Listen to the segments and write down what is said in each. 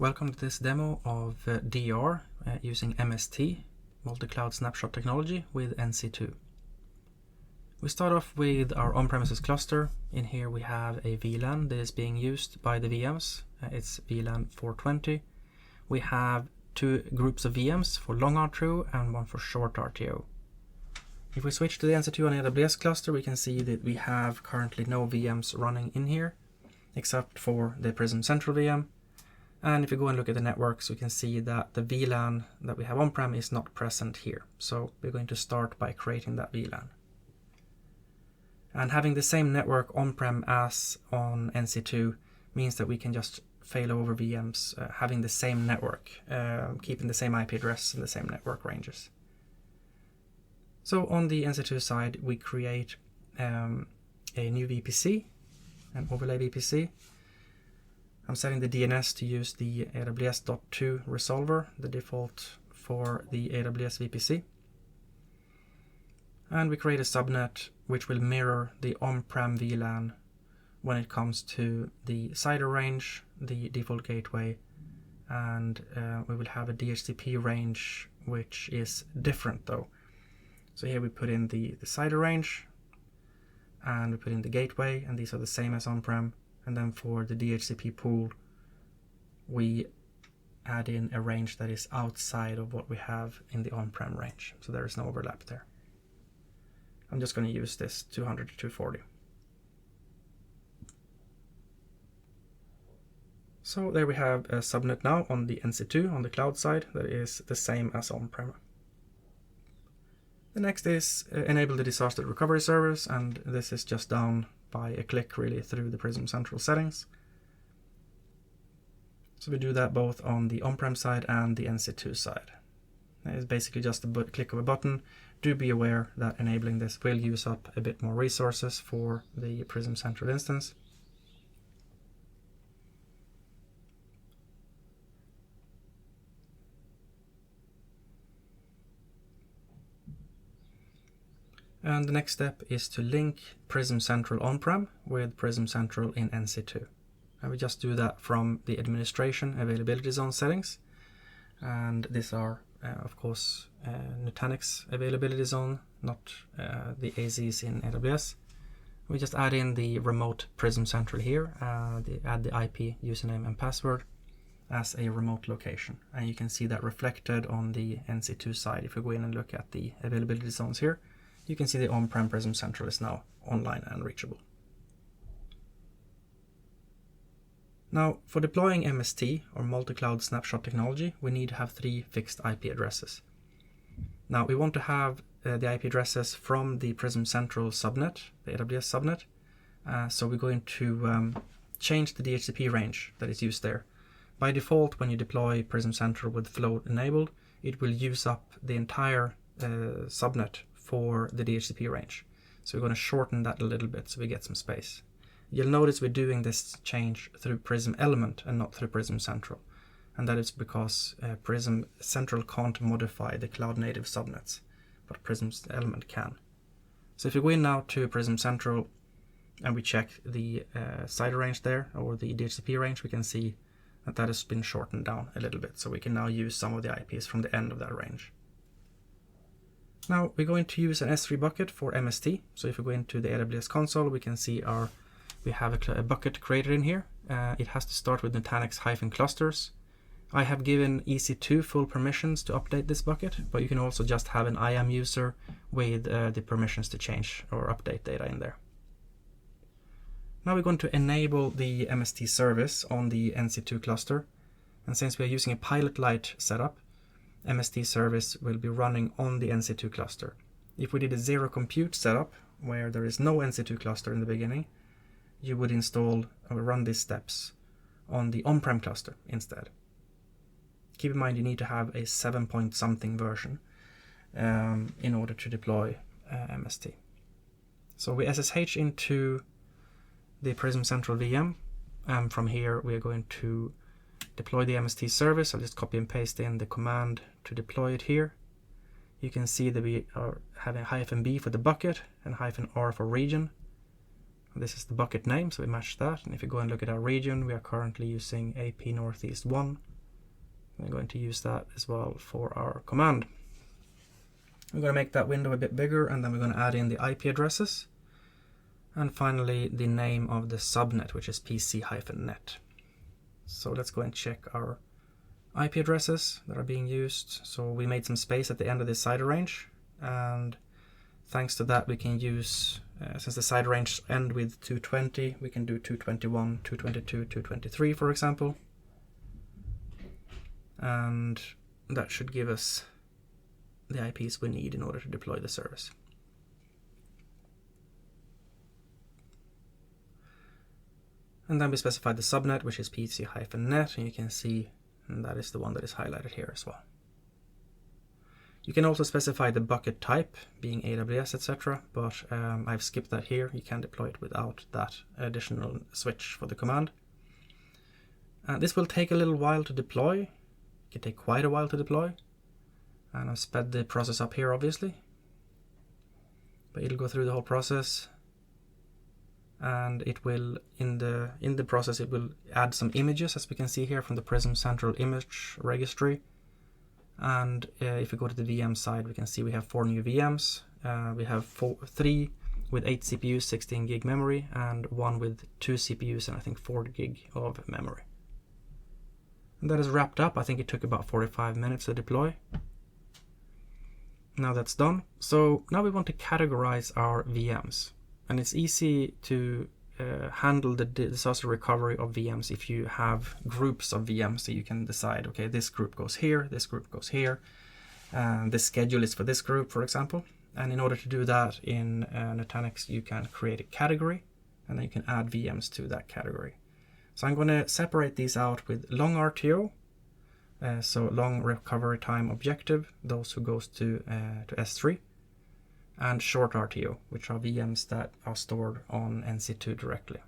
Welcome to this demo of DR using MST, multi-cloud snapshot technology with NC2. We start off with our on-premises cluster. In here we have a VLAN that is being used by the VMs. It's VLAN 420. We have two groups of VMs for Long RTO and one for short RTO. If we switch to the NC2 on AWS cluster, we can see that we have currently no VMs running in here, except for the Prism Central VM. And if you go and look at the networks, we can see that the VLAN that we have on-prem is not present here. So we're going to start by creating that VLAN. And having the same network on-prem as on NC2 means that we can just fail over VMs having the same network, keeping the same IP address and the same network ranges. So on the NC2 side, we create a new VPC, an overlay VPC. I'm setting the DNS to use the AWS.2 resolver, the default for the AWS VPC. And we create a subnet which will mirror the on-prem VLAN when it comes to the CIDR range, the default gateway, and we will have a DHCP range which is different though. So here we put in the CIDR range and we put in the gateway, and these are the same as on-prem. And then for the DHCP pool, we add in a range that is outside of what we have in the on-prem range. So there is no overlap there. I'm just going to use this 200 to 240. So there we have a subnet now on the NC2 on the cloud side that is the same as on-prem. The next is enable the disaster recovery service, and this is just done by a click really through the Prism Central settings. So we do that both on the on-prem side and the NC2 side. It's basically just a click of a button. Do be aware that enabling this will use up a bit more resources for the Prism Central instance. And the next step is to link Prism Central on-prem with Prism Central in NC2. And we just do that from the administration availability zone settings. And these are, of course, Nutanix availability zone, not the AZs in AWS. We just add in the remote Prism Central here, add the IP, username, and password as a remote location. And you can see that reflected on the NC2 side. If we go in and look at the availability zones here, you can see the on-prem Prism Central is now online and reachable. Now, for deploying MST, or multi-cloud snapshot technology, we need to have 3 fixed IP addresses. Now, we want to have the IP addresses from the Prism Central subnet, the AWS subnet. So we're going to change the DHCP range that is used there. By default, when you deploy Prism Central with float enabled, it will use up the entire subnet for the DHCP range. So we're going to shorten that a little bit so we get some space. You'll notice we're doing this change through Prism Element and not through Prism Central. And that is because Prism Central can't modify the cloud native subnets, but Prism Element can. So if you go in now to Prism Central and we check the CIDR range there, or the DHCP range, we can see that that has been shortened down a little bit. So we can now use some of the IPs from the end of that range. Now we're going to use an S3 bucket for MST. So if we go into the AWS console, we can see we have a bucket created in here. It has to start with Nutanix-clusters. I have given EC2 full permissions to update this bucket, but you can also just have an IAM user with the permissions to change or update data in there. Now we're going to enable the MST service on the NC2 cluster. And since we are using a pilot light setup, MST service will be running on the NC2 cluster. If we did a zero compute setup, where there is no NC2 cluster in the beginning, you would install or run these steps on the on-prem cluster instead. Keep in mind you need to have a 7-point-something version in order to deploy MST. So we SSH into the Prism Central VM, and from here we are going to deploy the MST service. I'll just copy and paste in the command to deploy it here. You can see that we are having -b for the bucket and -r for region. This is the bucket name, so we match that. And if you go and look at our region, we are currently using AP Northeast 1 I'm going to use that as well for our command. We're going to make that window a bit bigger, and then we're going to add in the IP addresses. And finally, the name of the subnet, which is PC-net. So let's go and check our IP addresses that are being used. So we made some space at the end of this CIDR range, and thanks to that we can use, since the CIDR range end with 220, we can do 221, 222, 223 for example. And that should give us the IPs we need in order to deploy the service. And then we specify the subnet, which is PC-net, and you can see that is the one that is highlighted here as well. You can also specify the bucket type, being AWS, etc., but I've skipped that here. You can deploy it without that additional switch for the command. This will take a little while to deploy. It can take quite a while to deploy. And I've sped the process up here, obviously. But it'll go through the whole process. And it will, in the process, it will add some images, as we can see here from the Prism Central Image Registry. And if we go to the VM side, we can see we have 4 new VMs. We have 3 with 8 CPUs, 16 gig memory, and 1 with 2 CPUs and I think 4 gig of memory. And that is wrapped up. I think it took about 45 minutes to deploy. Now that's done. So now we want to categorize our VMs. And it's easy to handle the disaster recovery of VMs if you have groups of VMs, so you can decide, okay, this group goes here, this group goes here, this schedule is for this group, for example. And in order to do that in Nutanix, you can create a category, and then you can add VMs to that category. So I'm going to separate these out with long RTO, so long recovery time objective, those who goes to S3. And short RTO, which are VMs that are stored on NC2 directly,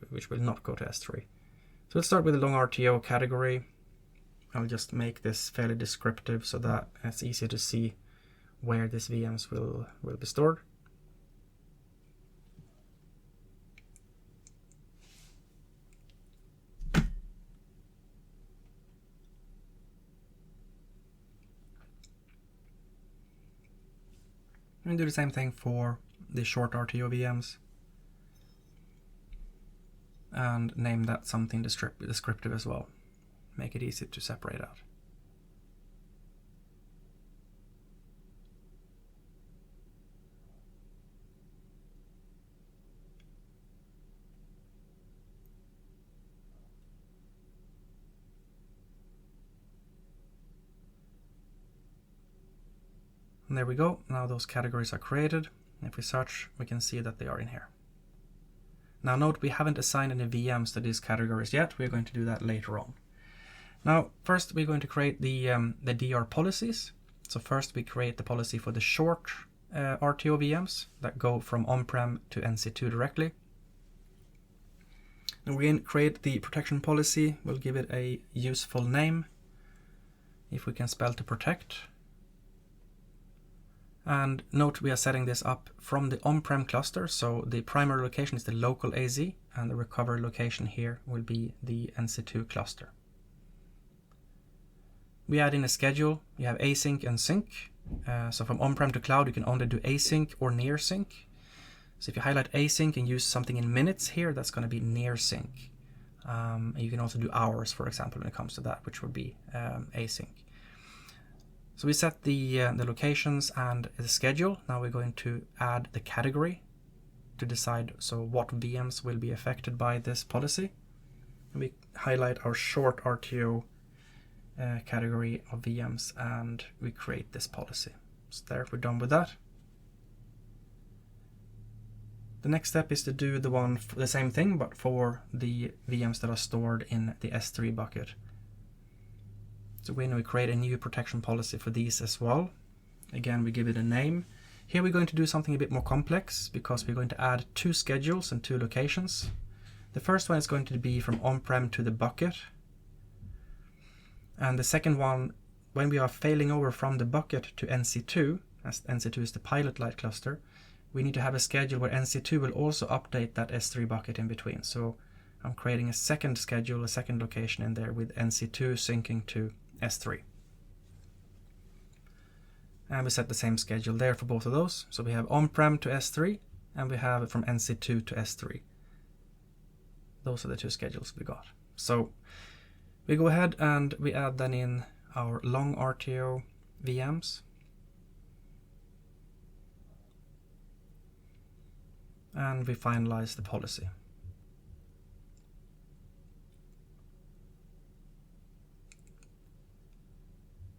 which will not go to S3. So let's start with the long RTO category. I'll just make this fairly descriptive so that it's easier to see where these VMs will be stored. And do the same thing for the short RTO VMs. And name that something descriptive as well. Make it easy to separate out. And there we go. Now those categories are created. If we search, we can see that they are in here. Now note, we haven't assigned any VMs to these categories yet. We're going to do that later on. Now, first we're going to create the DR policies. So first we create the policy for the short RTO VMs that go from on-prem to NC2 directly. And we're going to create the protection policy. We'll give it a useful name, if we can spell to protect. And note, we are setting this up from the on-prem cluster, so the primary location is the local AZ, and the recovery location here will be the NC2 cluster. We add in a schedule. We have async and sync. So from on-prem to cloud, you can only do async or near sync. So if you highlight async and use something in minutes here, that's going to be near sync. You can also do hours, for example, when it comes to that, which would be async. So we set the locations and the schedule. Now we're going to add the category to decide what VMs will be affected by this policy. And we highlight our short RTO category of VMs, and we create this policy. So there, we're done with that. The next step is to do the same thing, but for the VMs that are stored in the S3 bucket. So when we create a new protection policy for these as well, again, we give it a name. Here we're going to do something a bit more complex, because we're going to add 2 schedules and 2 locations. The first one is going to be from on-prem to the bucket. And the second one, when we are failing over from the bucket to NC2, as NC2 is the pilot light cluster, we need to have a schedule where NC2 will also update that S3 bucket in between. So I'm creating a second schedule, a second location in there with NC2 syncing to S3. And we set the same schedule there for both of those. So we have on-prem to S3, and we have from NC2 to S3. Those are the two schedules we got. So we go ahead and we add then in our Long RTO VMs. And we finalize the policy.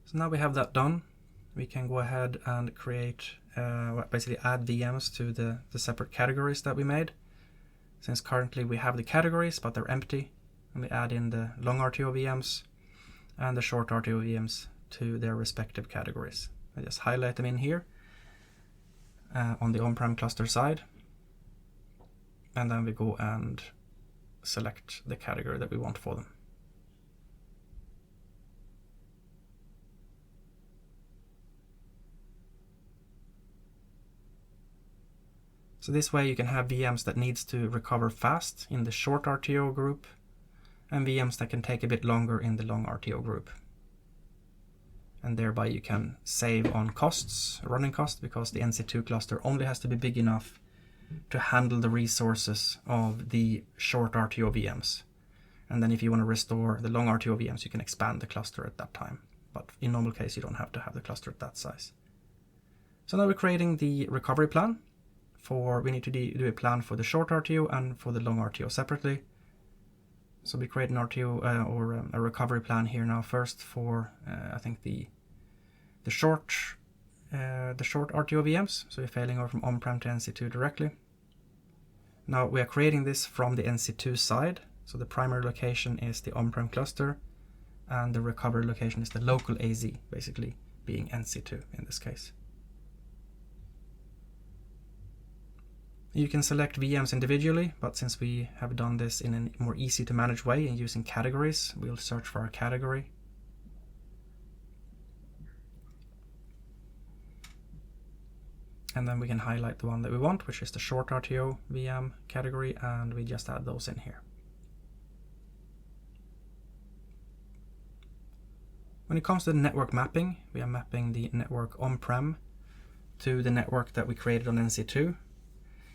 So now we have that done. We can go ahead and create, basically add VMs to the separate categories that we made. Since currently we have the categories, but they're empty, and we add in the Long RTO VMs and the short RTO VMs to their respective categories. I just highlight them in here on the on-prem cluster side. And then we go and select the category that we want for them. So this way you can have VMs that needs to recover fast in the short RTO group and VMs that can take a bit longer in the long RTO group. And thereby you can save on costs, running costs, because the NC2 cluster only has to be big enough to handle the resources of the short RTO VMs. And then if you want to restore the long RTO VMs, you can expand the cluster at that time. But in normal case, you don't have to have the cluster at that size. So now we're creating the recovery plan. We need to do a plan for the short RTO and for the long RTO separately. So we create an RTO or a recovery plan here now first for I think the short RTO VMs. So we're failing over from on-prem to NC2 directly. Now we are creating this from the NC2 side. So the primary location is the on-prem cluster, and the recovery location is the local AZ, basically being NC2 in this case. You can select VMs individually, but since we have done this in a more easy to manage way and using categories, we'll search for our category. And then we can highlight the one that we want, which is the short RTO VM category, and we just add those in here. When it comes to the network mapping, we are mapping the network on-prem to the network that we created on NC2.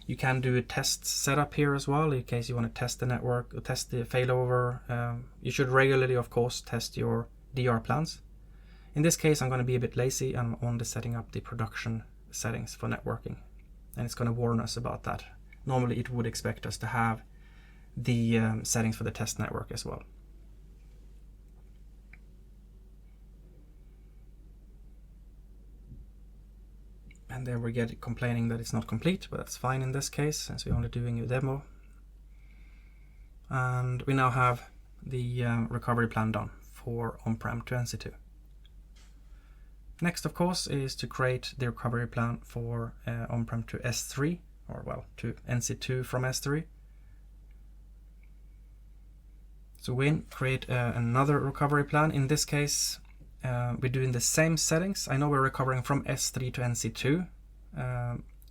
You can do a test setup here as well in case you want to test the network or test the failover. You should regularly, of course, test your DR plans. In this case, I'm going to be a bit lazy and I'm only setting up the production settings for networking. And it's going to warn us about that. Normally, it would expect us to have the settings for the test network as well. And there we get complaining that it's not complete, but that's fine in this case, since we're only doing a demo. And we now have the recovery plan done for on-prem to NC2. Next, of course, is to create the recovery plan for on-prem to S3, or well, to NC2 from S3. So we create another recovery plan. In this case, we're doing the same settings. I know we're recovering from S3 to NC2,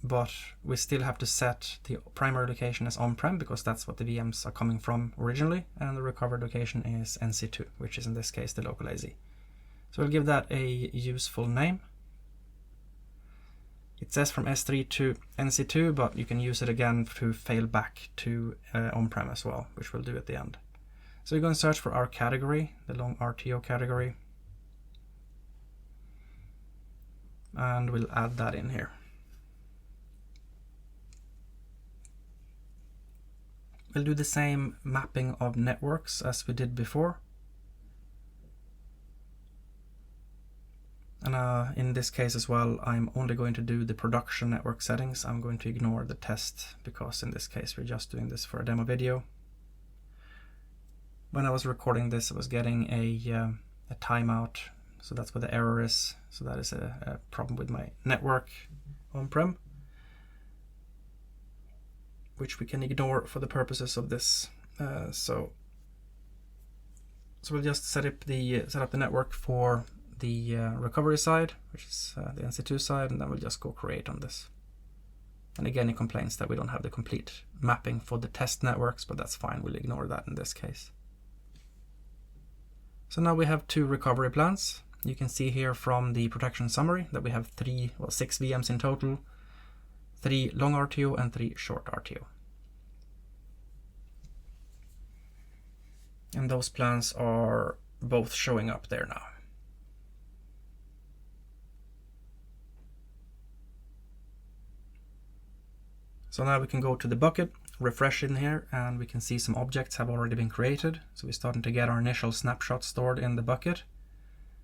but we still have to set the primary location as on-prem because that's what the VMs are coming from originally, and the recovered location is NC2, which is in this case the local AZ. So we'll give that a useful name. It says from S3 to NC2, but you can use it again to fail back to on-prem as well, which we'll do at the end. So we're going to search for our category, the Long RTO category. And we'll add that in here. We'll do the same mapping of networks as we did before. And in this case as well, I'm only going to do the production network settings. I'm going to ignore the test because in this case we're just doing this for a demo video. When I was recording this, I was getting a timeout. So that's where the error is. So that is a problem with my network on-prem, which we can ignore for the purposes of this. So we'll just set up the network for the recovery side, which is the NC2 side, and then we'll just go create on this. And again, it complains that we don't have the complete mapping for the test networks, but that's fine. We'll ignore that in this case. So now we have 2 recovery plans. You can see here from the protection summary that we have 6 VMs in total, 3 long RTO and 3 short RTO. And those plans are both showing up there now. So now we can go to the bucket, refresh in here, and we can see some objects have already been created. So we're starting to get our initial snapshot stored in the bucket.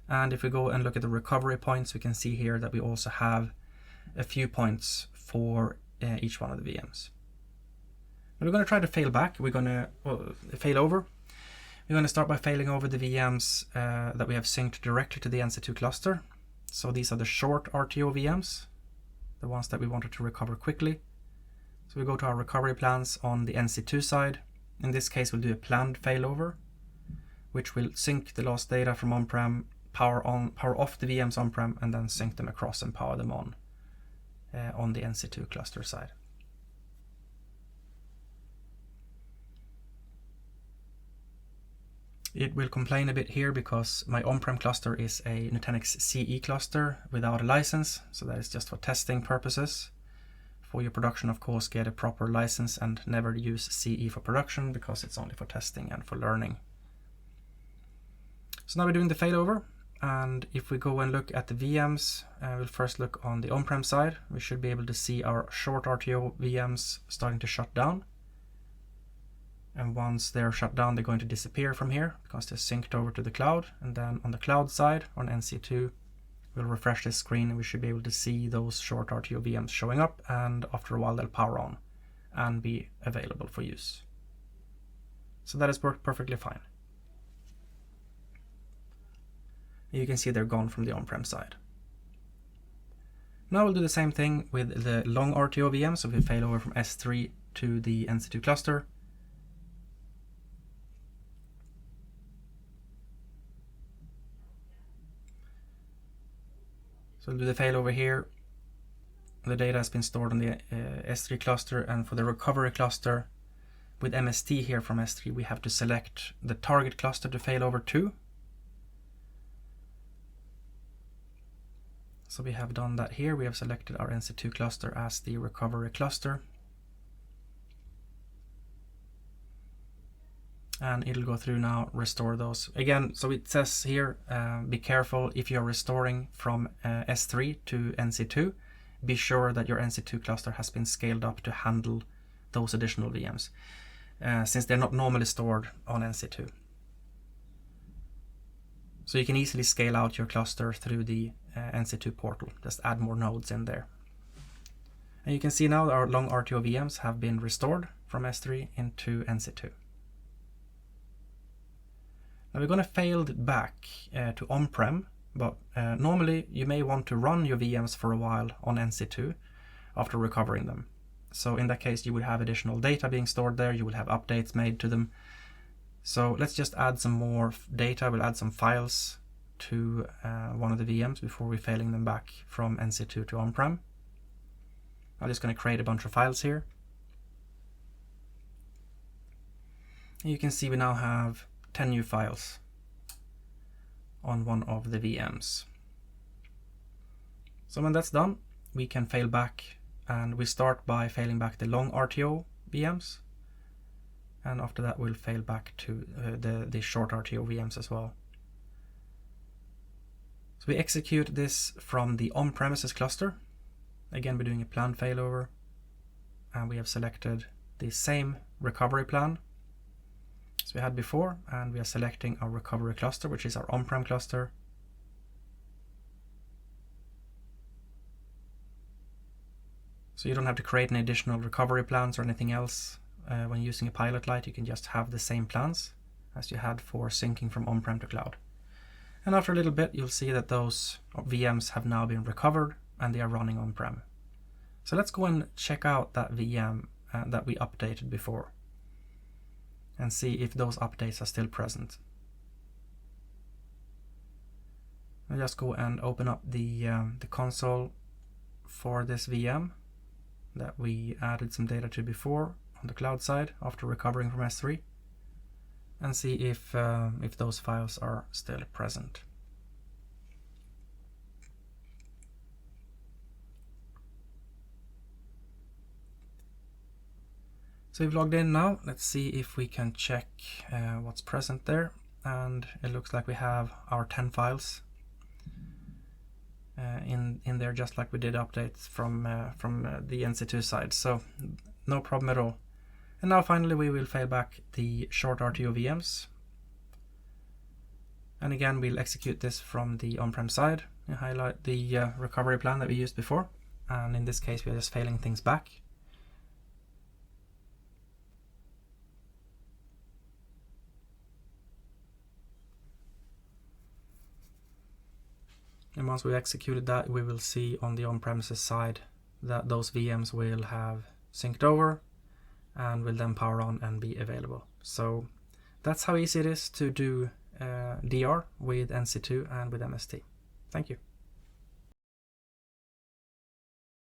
And if we go and look at the recovery points, we can see here that we also have a few points for each one of the VMs. Now we're going to try to fail back. We're going to fail over. We're going to start by failing over the VMs that we have synced directly to the NC2 cluster. So these are the short RTO VMs, the ones that we wanted to recover quickly. So we go to our recovery plans on the NC2 side. In this case, we'll do a planned failover, which will sync the lost data from on-prem, power off the VMs on-prem, and then sync them across and power them on the NC2 cluster side. It will complain a bit here because my on-prem cluster is a Nutanix CE cluster without a license, so that is just for testing purposes. For your production, of course, get a proper license and never use CE for production because it's only for testing and for learning. So now we're doing the failover, and if we go and look at the VMs, we'll first look on the on-prem side. We should be able to see our short RTO VMs starting to shut down. And once they're shut down, they're going to disappear from here because they're synced over to the cloud. And then on the cloud side, on NC2, we'll refresh this screen and we should be able to see those short RTO VMs showing up, and after a while they'll power on and be available for use. So that has worked perfectly fine. You can see they're gone from the on-prem side. Now we'll do the same thing with the long RTO VMs. So we fail over from S3 to the NC2 cluster. So we'll do the failover here. The data has been stored on the S3 cluster, and for the recovery cluster with MST here from S3, we have to select the target cluster to failover to. So we have done that here. We have selected our NC2 cluster as the recovery cluster. And it'll go through now, restore those. Again, so it says here, be careful if you're restoring from S3 to NC2. Be sure that your NC2 cluster has been scaled up to handle those additional VMs, since they're not normally stored on NC2. So you can easily scale out your cluster through the NC2 portal. Just add more nodes in there. And you can see now that our long RTO VMs have been restored from S3 into NC2. Now we're going to fail back to on-prem, but normally you may want to run your VMs for a while on NC2 after recovering them. So in that case, you would have additional data being stored there, you will have updates made to them. So let's just add some more data. We'll add some files to one of the VMs before we're failing them back from NC2 to on-prem. I'm just going to create a bunch of files here. And you can see we now have 10 new files on one of the VMs. So when that's done, we can fail back, and we start by failing back the long RTO VMs. And after that, we'll fail back to the short RTO VMs as well. So we execute this from the on-premises cluster. Again, we're doing a planned failover, and we have selected the same recovery plan as we had before, and we are selecting our recovery cluster, which is our on-prem cluster. So you don't have to create any additional recovery plans or anything else. When using a pilot light, you can just have the same plans as you had for syncing from on-prem to cloud. And after a little bit, you'll see that those VMs have now been recovered and they are running on-prem. So let's go and check out that VM that we updated before and see if those updates are still present. I'll just go and open up the console for this VM that we added some data to before on the cloud side after recovering from S3. and see if those files are still present. So we've logged in now. Let's see if we can check what's present there. And it looks like we have our 10 files in there, just like we did updates from the NC2 side. So no problem at all. And now finally we will fail back the short-RTO VMs. And again, we'll execute this from the on-prem side and highlight the recovery plan that we used before. And in this case, we're just failing things back. And once we've executed that, we will see on the on-premises side that those VMs will have synced over and will then power on and be available. So that's how easy it is to do DR with NC2 and with MST. Thank you.